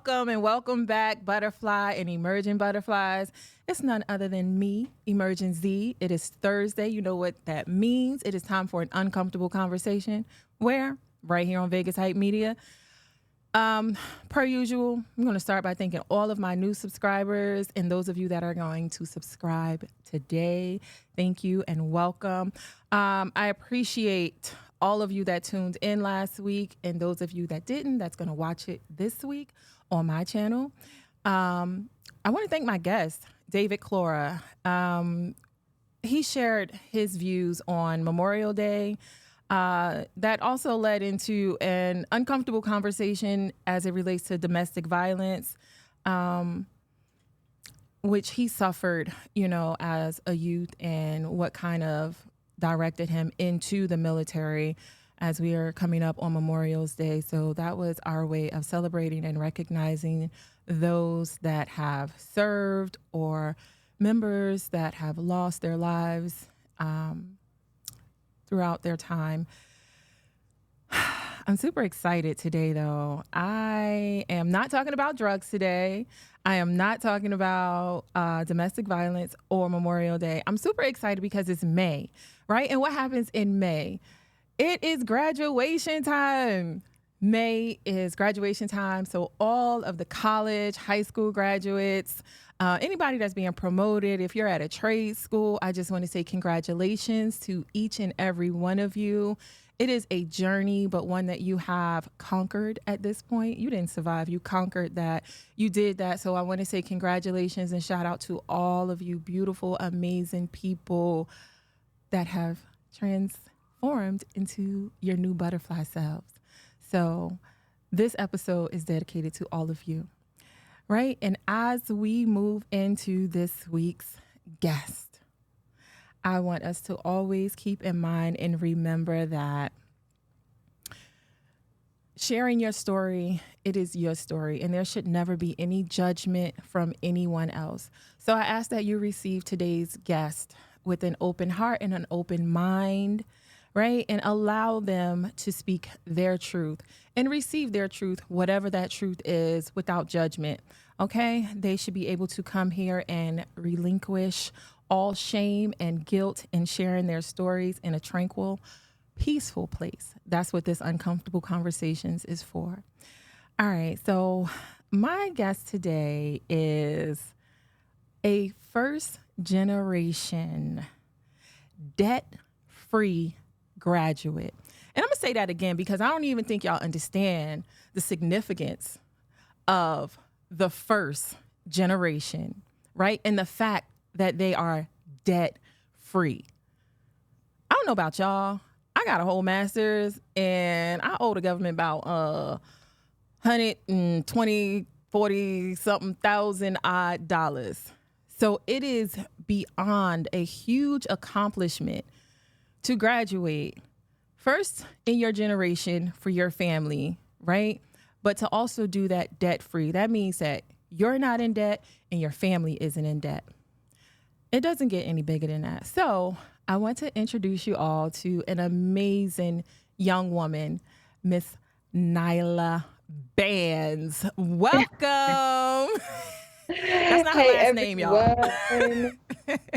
welcome and welcome back, butterfly and emerging butterflies. It's none other than me, Emerging Z. It is Thursday. You know what that means. It is time for an uncomfortable conversation. Where? Right here on Vegas Hype Media. Per usual, I'm going to start by thanking all of my new subscribers and those of you that are going to subscribe today. Thank you and welcome. I appreciate all of you that tuned in last week and those of you that didn't, that's going to watch it this week on my channel. I want to thank my guest, David Clora. He shared his views on Memorial Day. That also led into an uncomfortable conversation as it relates to domestic violence, which he suffered, as a youth, and what kind of directed him into the military as we are coming up on Memorial's Day. So that was our way of celebrating and recognizing those that have served or members that have lost their lives throughout their time. I'm super excited today, though. I am not talking about drugs today. I am not talking about domestic violence or Memorial Day. I'm super excited because it's May, right? And what happens in May? It is graduation time. May is graduation time. So all of the college, high school graduates, anybody that's being promoted, if you're at a trade school, I just want to say congratulations to each and every one of you. It is a journey, but one that you have conquered at this point. You didn't survive. You conquered that. You did that. So I want to say congratulations and shout out to all of you beautiful, amazing people that have transformed into your new butterfly selves. So this episode is dedicated to all of you, right? And as we move into this week's guest, I want us to always keep in mind and remember that sharing your story, it is your story, and there should never be any judgment from anyone else. So I ask that you receive today's guest with an open heart and an open mind, right? And allow them to speak their truth and receive their truth, whatever that truth is, without judgment, okay? They should be able to come here and relinquish all shame and guilt in sharing their stories in a tranquil, peaceful place. That's what this Uncomfortable Conversations is for. All right, so my guest today is a first-generation debt-free graduate. And I'm going to say that again because I don't even think y'all understand the significance of the first generation, right? And the fact that they are debt free. I don't know about y'all. I got a whole master's and I owe the government about 120, 40 something thousand odd dollars. So it is beyond a huge accomplishment to graduate first in your generation for your family, right? But to also do that debt free. That means that you're not in debt and your family isn't in debt. It doesn't get any bigger than that. So I want to introduce you all to an amazing young woman, Miss Nila Bands. Welcome. That's not her last name, y'all.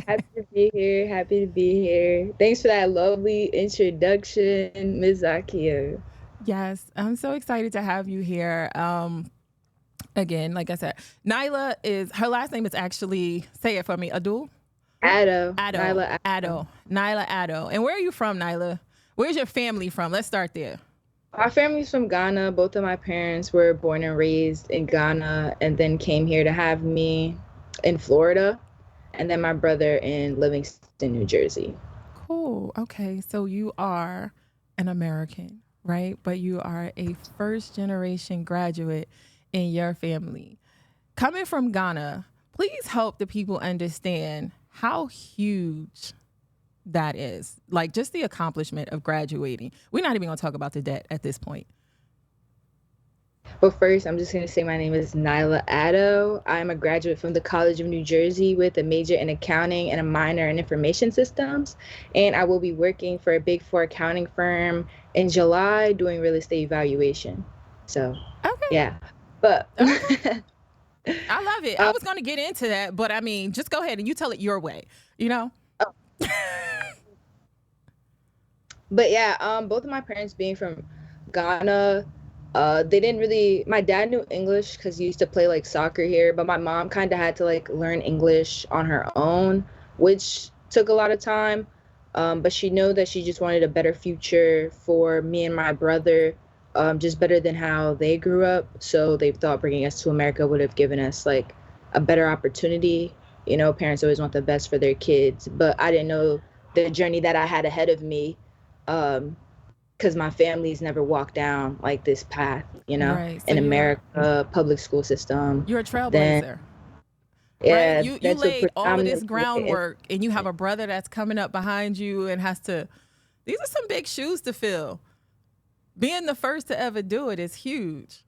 Happy to be here. Happy to be here. Thanks for that lovely introduction, Ms. Zakia. Yes, I'm so excited to have you here. Again, like I said, Nila is, her last name is actually, say it for me, Addo. Nila Addo. Nila Addo. And where are you from, Nila? Where's your family from? Let's start there. Our family's from Ghana. Both of my parents were born and raised in Ghana and then came here to have me in Florida. And then my brother in Livingston, New Jersey. Cool. Okay. So you are an American, right? But you are a first generation graduate in your family. Coming from Ghana, please help the people understand how huge that is. Like just the accomplishment of graduating. We're not even going to talk about the debt at this point. But first, I'm just going to say my name is Nila Addo. I'm a graduate from the College of New Jersey with a major in accounting and a minor in information systems. And I will be working for a Big Four accounting firm in July doing real estate evaluation. So, okay. Yeah. But I love it. I was going to get into that, but I mean, just go ahead and you tell it your way, you know? But yeah, both of my parents being from Ghana, they didn't really. My dad knew English because he used to play like soccer here, but my mom kind of had to like learn English on her own, which took a lot of time. But she knew that she just wanted a better future for me and my brother, just better than how they grew up. So they thought bringing us to America would have given us like a better opportunity. You know, parents always want the best for their kids, but I didn't know the journey that I had ahead of me, because my family's never walked down like this path, you know, Right. So in America, public school system. you're a Then, trailblazer, right? yeah, You that's what laid all of this predominantly. groundwork and you have a brother that's coming up behind you and has to, these are some big shoes to fill. Being the first to ever do it is huge.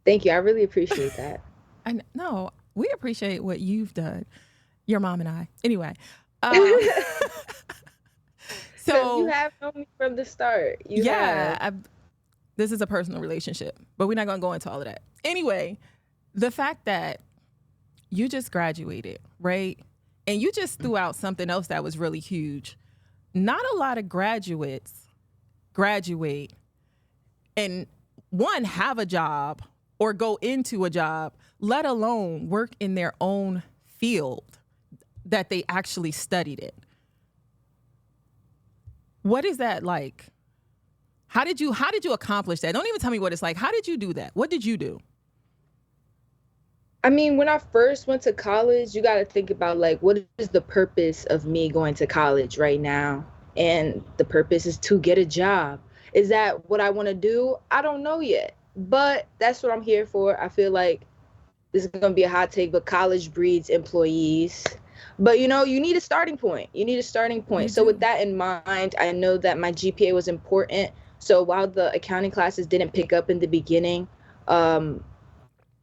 Thank you. I really appreciate that. And no, we appreciate what you've done. Your mom and I. Anyway. Because you So have known me from the start. You yeah, have. this is a personal relationship, but we're not going to go into all of that. Anyway, the fact that you just graduated, right? And you just threw out something else that was really huge. Not a lot of graduates graduate and one, have a job or go into a job, let alone work in their own field that they actually studied it. What is that like? How did you accomplish that? Don't even tell me what it's like. How did you do that? What did you do? I mean, when I first went to college, you got to think about like, what is the purpose of me going to college right now? And the purpose is to get a job. Is that what I want to do? I don't know yet, but that's what I'm here for. I feel like this is going to be a hot take, but college breeds employees. But you know, you need a starting point. You need a starting You point. So with do. that in mind, I know that my GPA was important. So while the accounting classes didn't pick up in the beginning, um,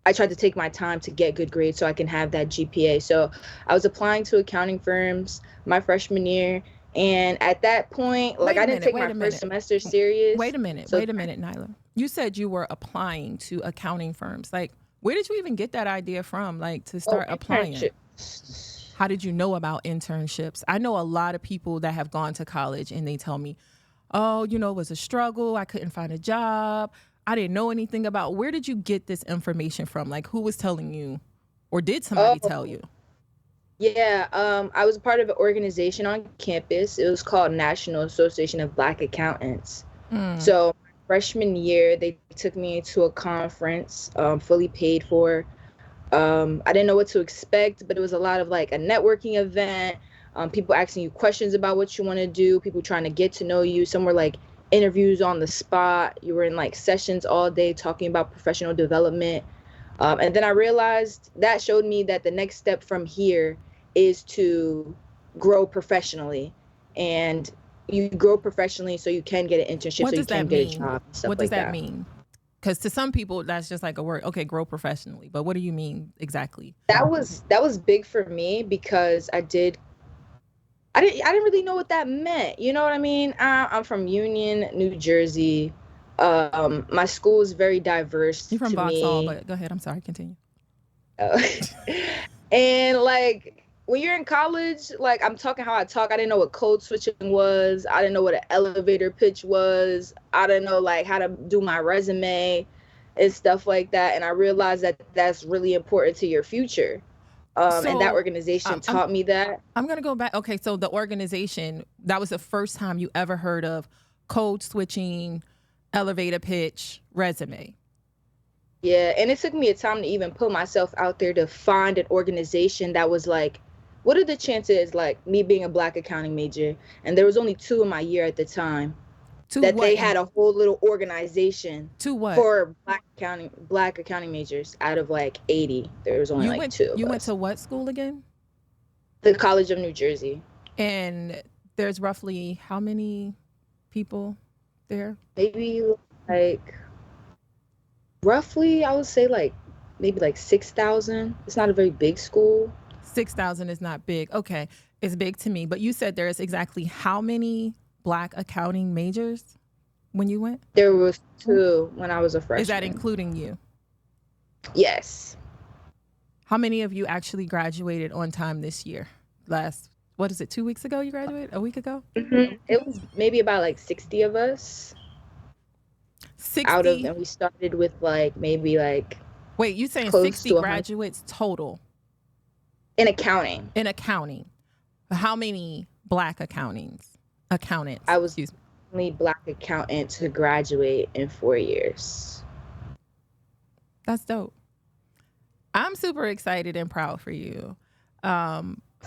I tried to take my time to get good grades so I can have that GPA. So I was applying to accounting firms my freshman year. And at that point, like Wait a I didn't minute. take Wait my a first minute. semester serious. Wait a minute. So Wait a minute, Nyla. You said you were applying to accounting firms. Like, where did you even get that idea from? Like, to oh, start applying? internship. How did you know about internships? I know a lot of people that have gone to college and they tell me, oh, you know, it was a struggle. I couldn't find a job. I didn't know anything about. Where did you get this information from? Like, who was telling you, or did somebody tell Oh, you? yeah. I was part of an organization on campus. It was called National Association of Black Accountants. Mm. So freshman year, they took me to a conference, fully paid for. I didn't know what to expect, but it was a lot of like a networking event, people asking you questions about what you want to do, people trying to get to know you. Some were like interviews on the spot. You were in like sessions all day talking about professional development. And then I realized that showed me that the next step from here is to grow professionally. And you grow professionally so you can get an internship, What so you does that can get a mean? job and stuff What does like that that. mean? Because to some people, that's just like a word. Okay, grow professionally. But what do you mean exactly? That was big for me because I didn't really know what that meant. You know what I mean? I'm from Union, New Jersey. My school is very diverse You're from to Vauxhall, me. but go ahead. I'm sorry. Continue. Uh, and like when you're in college, like I'm talking how I talk, I didn't know what code switching was. I didn't know what an elevator pitch was. I didn't know like how to do my resume and stuff like that. And I realized that that's really important to your future. And that So organization I'm taught me that. I'm gonna go back. Okay, so the organization, that was the first time you ever heard of code switching, elevator pitch, resume. Yeah, and it took me a time to even put myself out there to find an organization that was like, what are the chances, like me being a black accounting major, and there was only two in my year at the time, To that what they and had a whole little organization to what? for black accounting majors out of like 80. There was only You like went two of you went us. to what school again? The College of New Jersey. And there's roughly how many people there? Maybe like roughly I would say like maybe like 6,000. It's not a very big school. 6,000 is not big. Okay, it's big to me. But you said there's exactly how many black accounting majors when you went? There was two when I was a Is that freshman. including you? Yes. How many of you actually graduated on time this year? What is it, 2 weeks ago you graduated? A week ago? It was maybe about like 60 of us out of, 60. and we started with like maybe like Wait, you saying close 60 to 100 graduates total in accounting. in accounting? How many black accountants, I was excuse me. the only black accountant to graduate in 4 years. That's dope. I'm super excited and proud for you.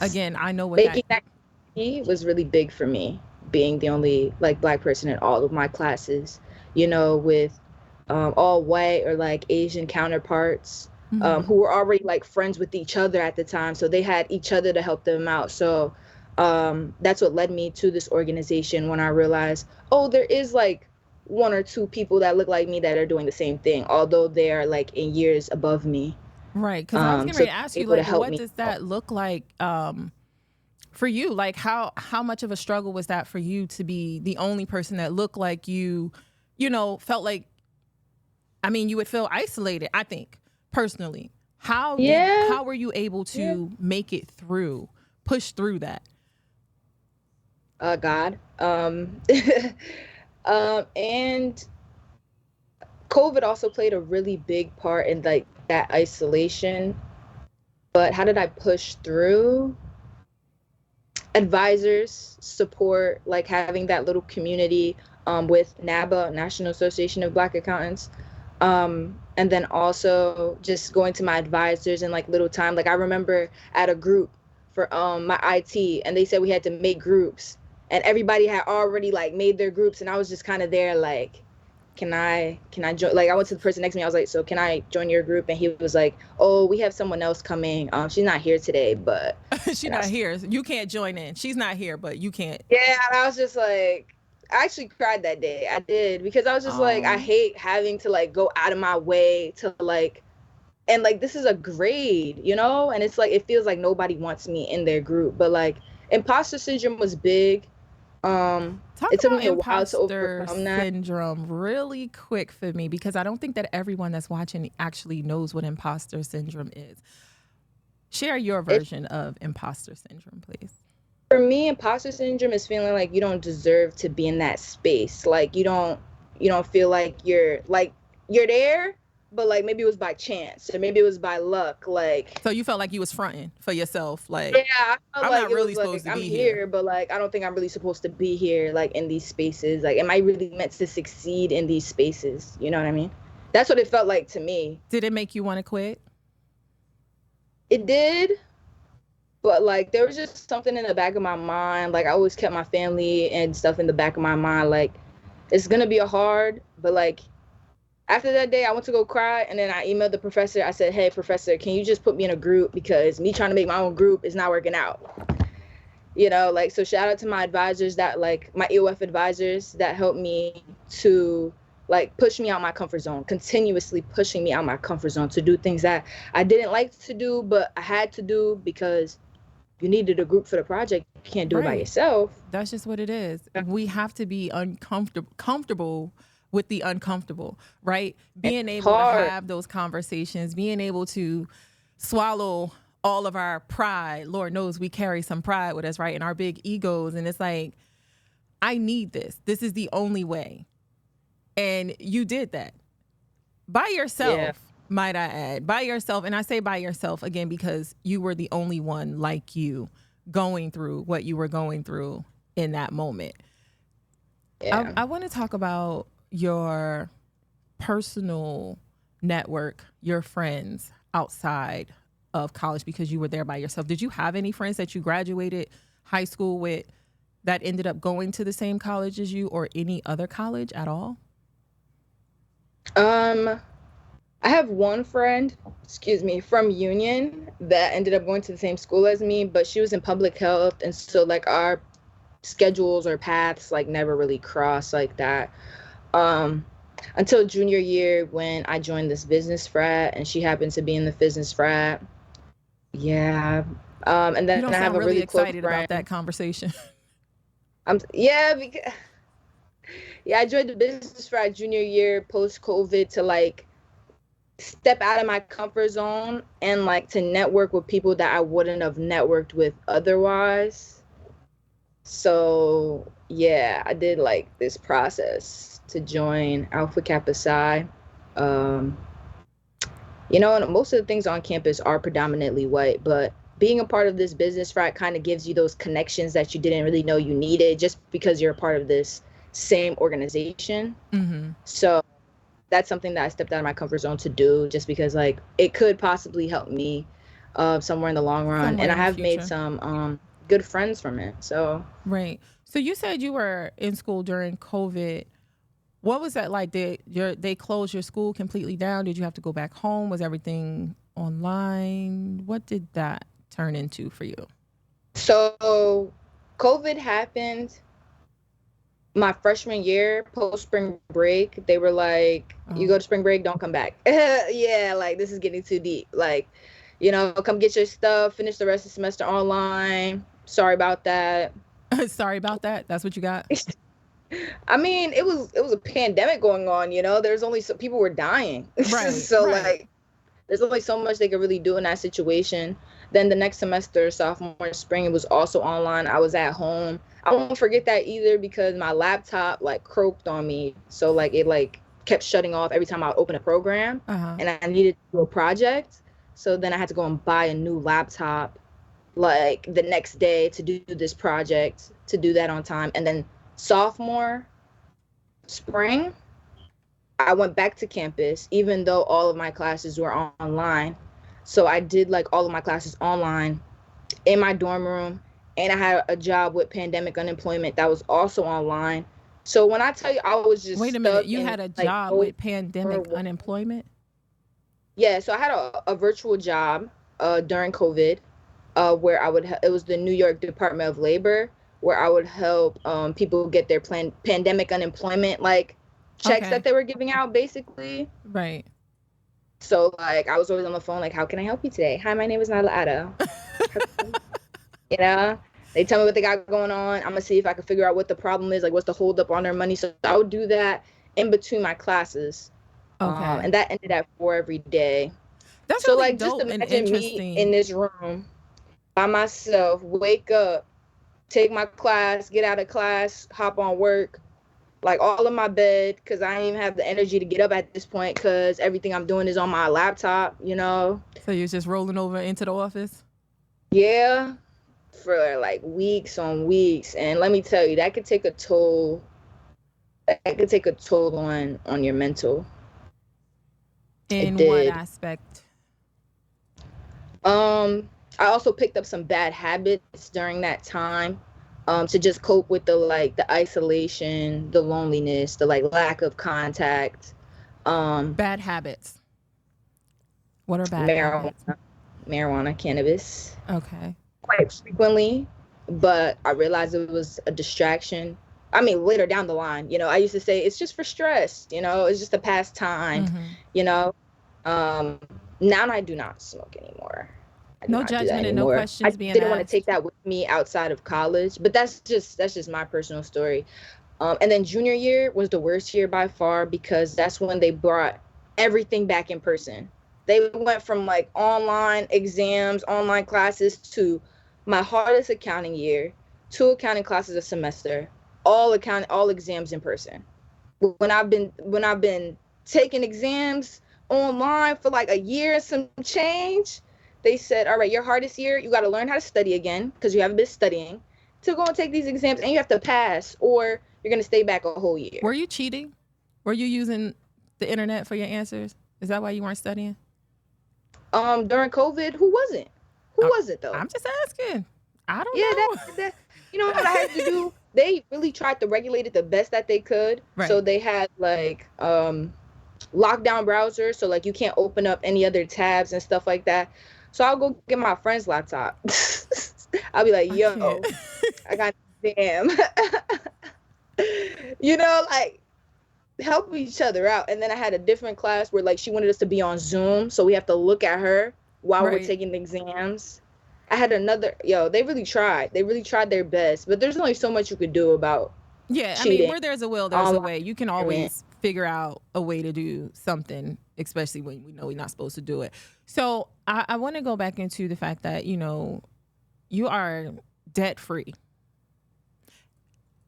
Again, I know what that. Making that was really big for me, being the only like black person in all of my classes, with all white or like Asian counterparts, Mhm. who were already like friends with each other at the time. So they had each other to help them out. So that's what led me to this organization when I realized, oh, there is like one or two people that look like me that are doing the same thing, although they are like in years above me. Right, because I was getting So ready to ask you, able to like, help what me does out. that look like for you? Like, how much of a struggle was that for you to be the only person that looked like you, felt like, I mean, you would feel isolated, I think, personally. Yeah, How were you able yeah. to make it through, push through that? God. And COVID also played a really big part in like that isolation. But how did I push through? Advisors, support, like having that little community with NABA, National Association of Black Accountants. And then also just going to my advisors and like little time. Like I remember at a group for my IT, and they said we had to make groups, and everybody had already like made their groups, and I was just kind of there like, can I join? Like I went to the person next to me. I was like, so can I join your group? And he was like, oh, we have someone else coming. She's not here today, but She's and I not was, here. You can't join in. She's not here, but you can't. yeah, and I was just like, I actually cried that day. I did, because I was just like, I Oh, hate having to like go out of my way to like, and like this is a grade, and it's like it feels like nobody wants me in their group. But like imposter syndrome was big. talk It took about me a while to imposter overcome that. syndrome really quick for me because I don't think that everyone that's watching actually knows what imposter syndrome is. Share your It version of imposter syndrome, please. For me, imposter syndrome is feeling like you don't deserve to be in that space. Like you don't feel like you're there, but like maybe it was by chance or maybe it was by luck. Like, So you felt like you was fronting for yourself, like yeah, I felt I'm like not it really was supposed like to I'm be here. here, but like I don't think I'm really supposed to be here, like in these spaces. Like, am I really meant to succeed in these spaces? You know what I mean? That's what it felt like to me. Did it make you want to quit? It did, but like there was just something in the back of my mind. Like I always kept my family and stuff in the back of my mind. Like it's gonna be a hard, but like after that day, I went to go cry, and then I emailed the professor. I said, "Hey, professor, can you just put me in a group because me trying to make my own group is not working out." Like, so shout out to my advisors, that like my EOF advisors that helped me to like push me out my comfort zone, continuously pushing me out my comfort zone to do things that I didn't like to do, but I had to do because you needed a group for the project. You can't do it by Right. yourself. That's just what it is. We have to be comfortable with the uncomfortable, right? And Being it's able to hard. have those conversations, being able to swallow all of our pride. Lord knows we carry some pride with us, right? And our big egos. And it's like, I need this. This is the only way. And you did that by Yeah. yourself, might I add, by yourself. And I say by yourself again because you were the only one like you going through what you were going through in that moment. I, Yeah. I want to talk about your personal network, your friends outside of college because you were there by yourself. Did you have any friends that you graduated high school with that ended up going to the same college as you or any other college at all? Um, I have one friend, excuse me, from Union that ended up going to the same school as me, but she was in public health, and so like our schedules or paths like never really crossed like that. Um, until junior year when I joined this business frat, and she happened to be in the business frat. Yeah. And You then don't I have sound a really really close excited about that friend. conversation. Yeah, because yeah, I joined the business frat junior year post COVID to like step out of my comfort zone and like to network with people that I wouldn't have networked with otherwise. So yeah, I did like this process to join Alpha Kappa Psi. Um, and most of the things on campus are predominantly white, but being a part of this business frat kind of gives you those connections that you didn't really know you needed just because you're a part of this same organization. Mm-hmm. So that's something that I stepped out of my comfort zone to do just because like it could possibly help me somewhere in the long run. Somewhere And I in the have made future. some good friends from it. So Right. So you said you were in school during COVID. What was that like? Did they close your school completely down? Did you have to go back home? Was everything online? What did that turn into for you? so COVID happened my freshman year, post spring break. They were like, you Oh. go to spring break, don't come back. Yeah, like this is getting too deep. Like, come get your stuff, finish the rest of the semester online. Sorry about that. Sorry about that. That's what you got? I mean, it was a pandemic going on, There's only so people were dying. Right, So right. like there's only so much they could really do in that situation. Then the next semester, sophomore spring, it was also online. I was at home. I won't forget that either because my laptop like croaked on me. So like it like kept shutting off every time I would open a program Uh-huh. and I needed to do a project. So then I had to go and buy a new laptop like the next day to do this project, to do that on time. And then sophomore spring, I went back to campus, even though all of my classes were online. So I did like all of my classes online in my dorm room. And I had a job with pandemic unemployment that was also online. So when I tell you I was just Wait a minute. stuck You in had a like job no with pandemic unemployment? yeah, so I had a virtual job during COVID where it was the New York Department of Labor where I would help people get their pandemic unemployment like checks that Okay. they were giving out basically. Right. So like I was always on the phone like, how can I help you today? Hi, my name is Nila Addo. You know, they tell me what they got going on. I'm gonna see if I can figure out what the problem is, like what's the hold up on their money. So I would do that in between my classes, Okay. and that ended at 4 every day. That's So really like just dope and imagine me in interesting. this room by myself, wake up, take my class, get out of class, hop on work, like all in my bed because I didn't even have the energy to get up at this point because everything I'm doing is on my laptop. So you're just rolling over into the office? Yeah, for like weeks on weeks. And let me tell you, that could take a toll. That could take a toll on your mental. It In what did. aspect? I also picked up some bad habits during that time. To just cope with the isolation, the loneliness, the like lack of contact. Um, Bad habits. What are bad habits? marijuana, marijuana, cannabis, Okay. quite frequently, but I realized it was a distraction. I mean, later down the line, I used to say it's just for stress, it's just a pastime, Mm-hmm. you know. Um, Now I do not smoke anymore. I do No not do that judgment and no anymore. I questions being didn't want to take asked. that with me outside of college, but that's just my personal story. And then junior year was the worst year by far because that's when they brought everything back in person. They went from like online exams, online classes to my hardest accounting year, two accounting classes a semester, all exams in person. When I've been taking exams online for like a year and some change, they said, all right, your hardest year, you got to learn how to study again because you haven't been studying to go and take these exams and you have to pass or you're going to stay back a whole Were year. you cheating? Were you using the internet for your answers? Is that why you weren't studying? During COVID, who wasn't? Who I- was it though? I'm just asking. I don't Yeah, that know. that you know what I had to do? They really tried to regulate it the best that they could. So Right. they had like lockdown browsers, so like you can't open up any other tabs and stuff like that. So I'll go get my friend's laptop. I'll be like, I can't. yo, I got damn. Like help each other out. And then I had a different class where like she wanted us to be on Zoom, so we have to look at her while we're Right. taking the exams. I had another they really tried. They really tried their best, but there's only so much you could do about Yeah, I mean, cheating where there's a will, there's a online way. You can environment. always figure out a way to do something, especially when we know we're not supposed to do it. So I want to go back into the fact that, you know, you are debt free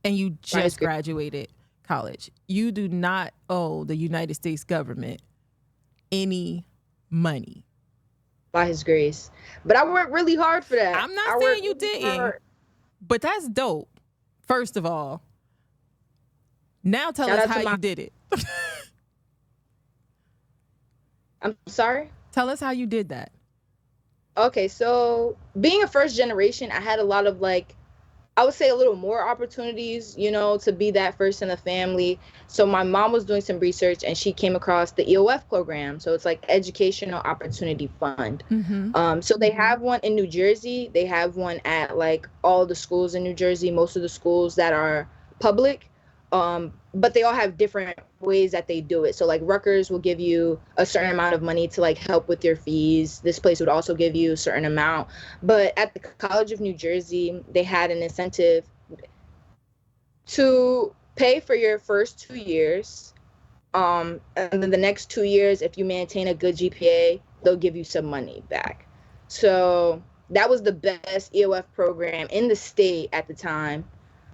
and you just graduated college. You do not owe the United States government any money. By his grace. But I worked really hard for that. I'm not saying you didn't, but that's dope. First of all, now tell us how you did it. I'm sorry? Tell us how you did that. Okay, so being a first generation, I had a lot of like, I would say a little more opportunities, you know, to be that first in the family. So my mom was doing some research and she came across the EOF program. So it's like Educational Opportunity Fund. So they have one in New Jersey. They have one at like all the schools in New Jersey, most of the schools that are public. But they all have different ways that they do it. So like Rutgers will give you a certain amount of money to like help with your fees. This place would also give you a certain amount. But at the College of New Jersey, they had an incentive to pay for your first 2 years. And then the next 2 years, if you maintain a good GPA, they'll give you some money back. So that was the best EOF program in the state at the time.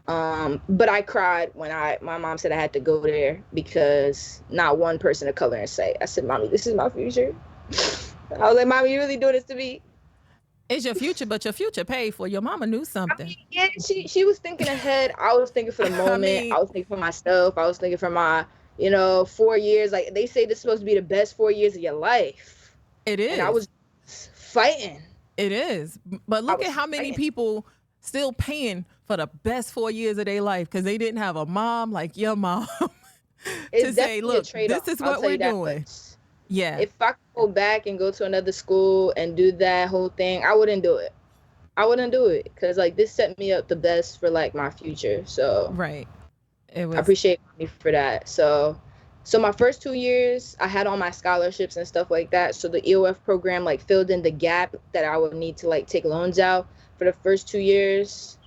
But I cried when my mom said I had to go there because not one person of color in sight. I said, Mommy, this is my future. I was like, Mommy, you really doing this to me? It's your future, but your future paid for. Your mama knew something. I mean, yeah, she was thinking ahead. I was thinking for the moment. I was thinking for myself. I was thinking for my, 4 years. Like they say this is supposed to be the best 4 years of your life. It is. And I was fighting. It is. But look at how many people still paying for the best 4 years of their life because they didn't have a mom like your mom to say, look, this is what we're doing. Yeah. If I could go back and go to another school and do that whole thing, I wouldn't do it. I wouldn't do it because like this set me up the best for like my future. So right. I appreciate me for that. So my first 2 years, I had all my scholarships and stuff like that. So the EOF program like filled in the gap that I would need to like take loans out for the first 2 years.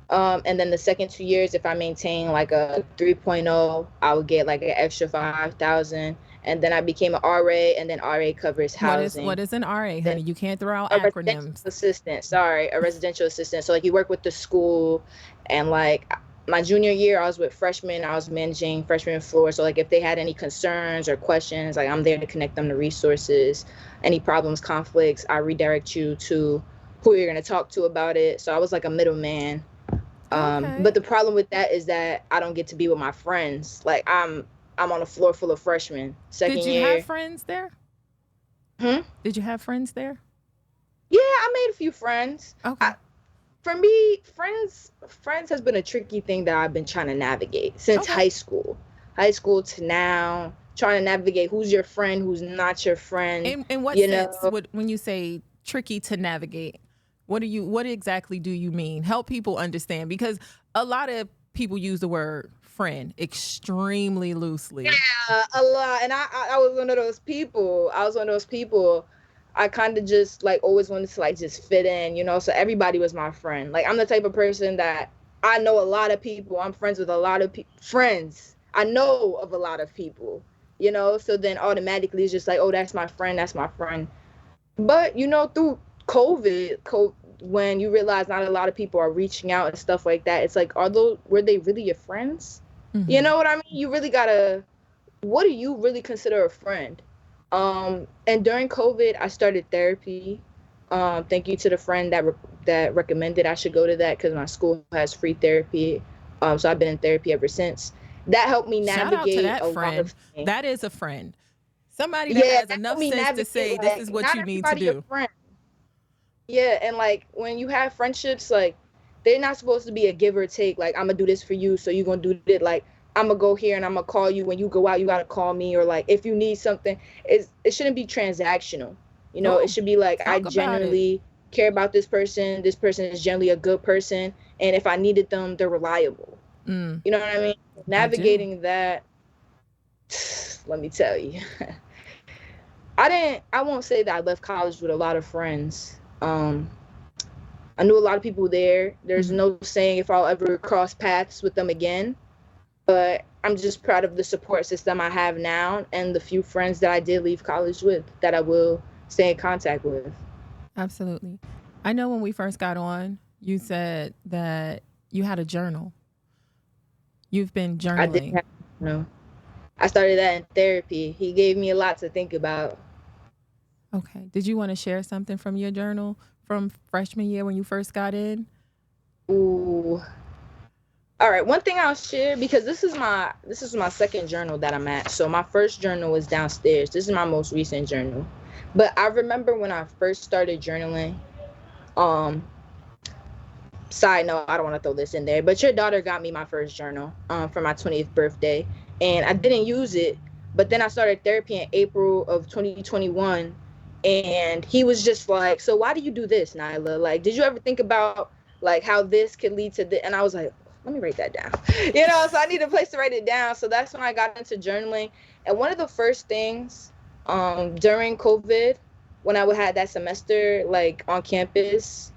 And then the second 2 years, if I maintain like a 3.0, I would get like an extra $5,000. And then I became an RA, and then RA covers housing. What is an RA, honey? You can't throw out acronyms. A residential assistant. So like you work with the school, and like my junior year, I was with freshmen. I was managing freshman floor. So like if they had any concerns or questions, like I'm there to connect them to resources. Any problems, conflicts, I redirect you to who you're going to talk to about it. So I was like a middleman. But the problem with that is that I don't get to be with my friends. Like I'm on a floor full of freshmen. Second year. Did you have friends there? Did you have friends there? Yeah, I made a few friends. Okay. For me, friends has been a tricky thing that I've been trying to navigate since high school. High school to now, trying to navigate who's your friend, who's not your friend. In what sense? When you say tricky to navigate, what exactly do you mean? Help people understand, because a lot of people use the word friend extremely loosely. Yeah, a lot. And I was one of those people. I kind of just like always wanted to like just fit in, so everybody was my friend. Like I'm the type of person that I know a lot of people. I'm friends with a lot of friends. I know of a lot of people, so then automatically it's just like, oh, that's my friend. But, through COVID, when you realize not a lot of people are reaching out and stuff like that, it's like, were they really your friends? Mm-hmm. You know what I mean? You really what do you really consider a friend? And during COVID, I started therapy. Thank you to the friend that recommended I should go to that, because my school has free therapy. So I've been in therapy ever since. That helped me navigate. Shout out to that friend. That is a friend. Somebody that has enough sense to say, like, this is what you need to do. Yeah, and like when you have friendships, like they're not supposed to be a give or take. Like I'm gonna do this for you, so you're gonna do it. Like I'm gonna go here and I'm gonna call you. When you go out, you gotta call me. Or like if you need something, it shouldn't be transactional. It should be like, I genuinely care about this person. This person is generally a good person, and if I needed them, they're reliable. You know what I mean? Navigating that, let me tell you. I won't say that I left college with a lot of friends. I knew a lot of people there. There's no saying if I'll ever cross paths with them again. But I'm just proud of the support system I have now and the few friends that I did leave college with that I will stay in contact with. Absolutely. I know when we first got on, you said that you had a journal. You've been I did journaling. have, you know, I started that in therapy. He gave me a lot to think about. Okay. Did you want to share something from your journal from freshman year when you first got in? Ooh. All right, one thing I'll share, because this is my second journal that I'm at. So my first journal was downstairs. This is my most recent journal. But I remember when I first started journaling, um side note, I don't want to throw this in there, but your daughter got me my first journal for my 20th birthday, and I didn't use it. But then I started therapy in April of 2021, and he was just like, "So why do you do this, Nyla? Like, did you ever think about like how this could lead to this?" And I was like, "Let me write that down." So I need a place to write it down. So that's when I got into journaling. And one of the first things during COVID, when I would had that semester like on campus,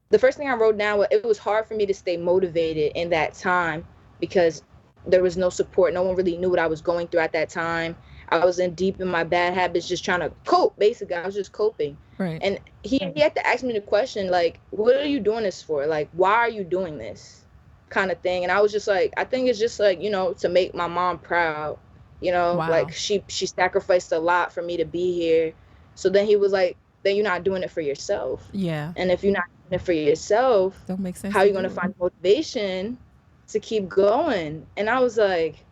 the first thing I wrote down was it was hard for me to stay motivated in that time because there was no support. No one really knew what I was going through at that time. I was in deep in my bad habits, just trying to cope. Basically, I was just coping. Right. And he had to ask me the question, like, what are you doing this for? Like, why are you doing this? Kind of thing. And I was just like, I think it's just like, to make my mom proud. Like Wow. she sacrificed a lot for me to be here. So then he was like, then you're not doing it for yourself. Yeah. And if you're not doing it for yourself, Don't make sense how are to you going to you. find motivation to keep going? And I was like,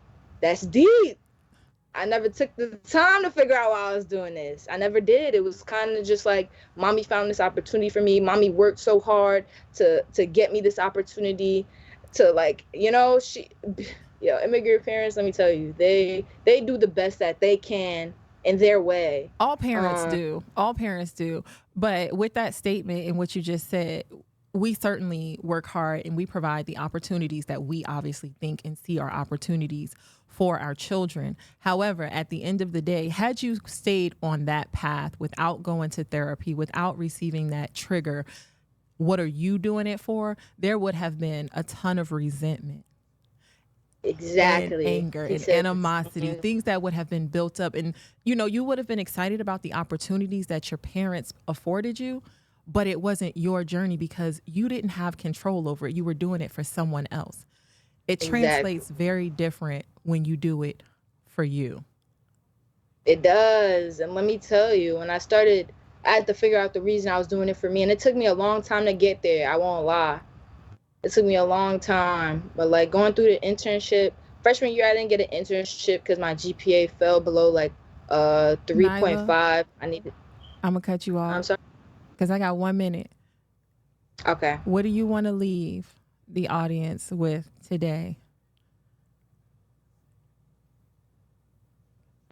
that's deep. I never took the time to figure out why I was doing this. I never did. It was kind of just like mommy found this opportunity for me. Mommy worked so hard to get me this opportunity to immigrant parents, let me tell you, they do the best that they can in their way. All parents do. All parents do. But with that statement and what you just said, we certainly work hard and we provide the opportunities that we obviously think and see are opportunities for our children. However, at the end of the day, had you stayed on that path without going to therapy, without receiving that trigger, what are you doing it for? There would have been a ton of resentment and Exactly. anger He and said the animosity, same. things that would have been built up. And, you would have been excited about the opportunities that your parents afforded you, but it wasn't your journey because you didn't have control over it. You were doing it for someone else. It Exactly. translates very different when you do it for you. It does. And let me tell you, when I started, I had to figure out the reason I was doing it for me. And it took me a long time to get there. I won't lie. It took me a long time. But like going through the internship, freshman year, I didn't get an internship because my GPA fell below like Nyla, 3.5. I needed, I'm going to cut you I'm off sorry. because I got 1 minute. Okay. What do you want to leave the audience with today?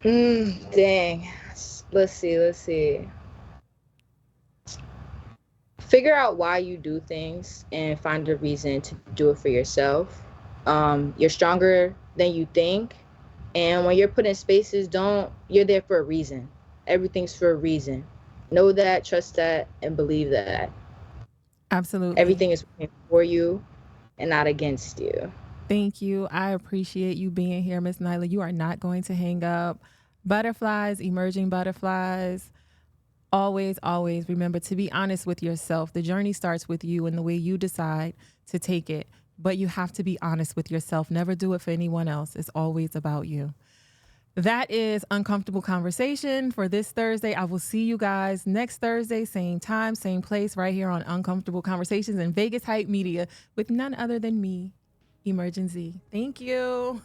Dang. Let's see. Figure out why you do things and find a reason to do it for yourself. You're stronger than you think. And when you're put in spaces, you're there for a reason. Everything's for a reason. Know that, trust that, and believe that. Absolutely. Everything is working for you and not against you. Thank you. I appreciate you being here, Miss Nyla. You are not going to hang up. Butterflies, emerging butterflies. Always, always remember to be honest with yourself. The journey starts with you and the way you decide to take it. But you have to be honest with yourself. Never do it for anyone else. It's always about you. That is Uncomfortable Conversation for this Thursday. I will see you guys next Thursday, same time, same place, right here on Uncomfortable Conversations in Vegas Hype Media with none other than me, Emergency. Thank you.